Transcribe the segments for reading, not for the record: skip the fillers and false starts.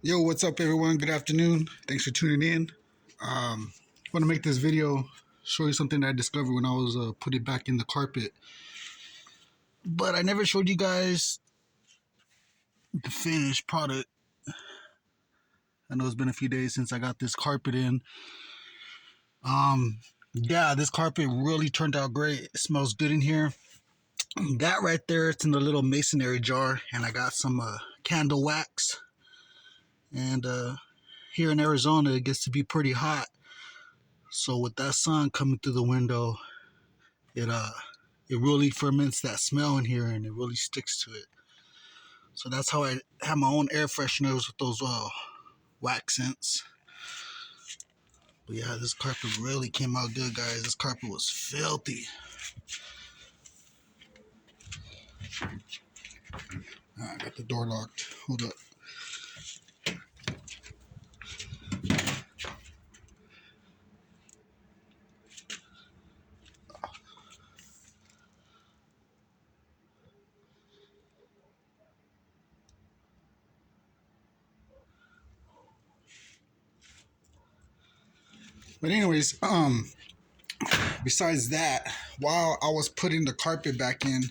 Yo, what's up, everyone? Good afternoon. Thanks for tuning in. I want to make this video show you something that I discovered when I was putting back in the carpet. But I never showed you guys the finished product. I know it's been a few days since I got this carpet in. Yeah, this carpet really turned out great. It smells good in here. That right there, it's in the little masonry jar, and I got some candle wax. And here in Arizona, it gets to be pretty hot. So with that sun coming through the window, it it really ferments that smell in here, and it really sticks to it. So that's how I have my own air fresheners with those wax scents. But yeah, this carpet really came out good, guys. This carpet was filthy. I got the door locked. Hold up. But anyways, besides that, while I was putting the carpet back in,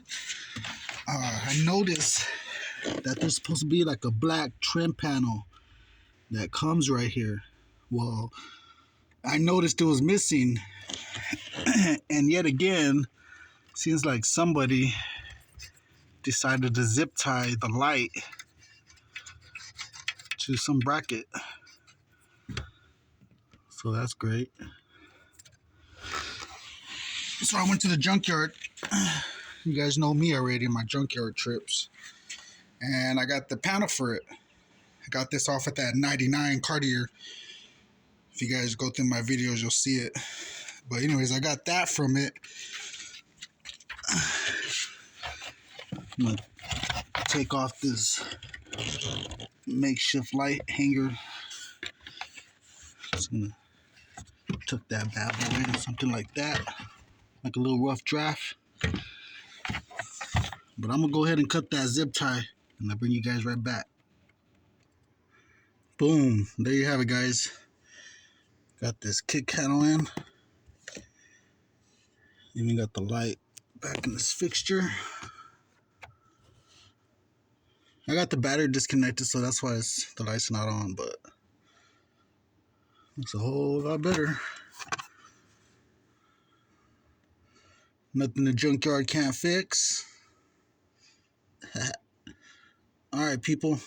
I noticed that there's supposed to be like a black trim panel that comes right here. Well, I noticed it was missing, and yet again, seems like somebody decided to zip tie the light to some bracket. So that's great. So I went to the junkyard. You guys know me already, my junkyard trips. And I got the panel for it. I got this off at that 99 Cartier. If you guys go through my videos, you'll see it. But anyways, I got that from it. I'm going to take off this makeshift light hanger. Just going to tuck that bad boy in, something like that. Like a little rough draft. But I'm going to go ahead and cut that zip tie, and I'll bring you guys right back. Boom. There you have it, guys. Got this kick handle in. Even got the light back in this fixture. I got the battery disconnected, so that's why the light's not on, but looks a whole lot better. Nothing the junkyard can't fix. Alright, people.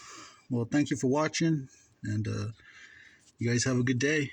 Well, thank you for watching, and you guys have a good day.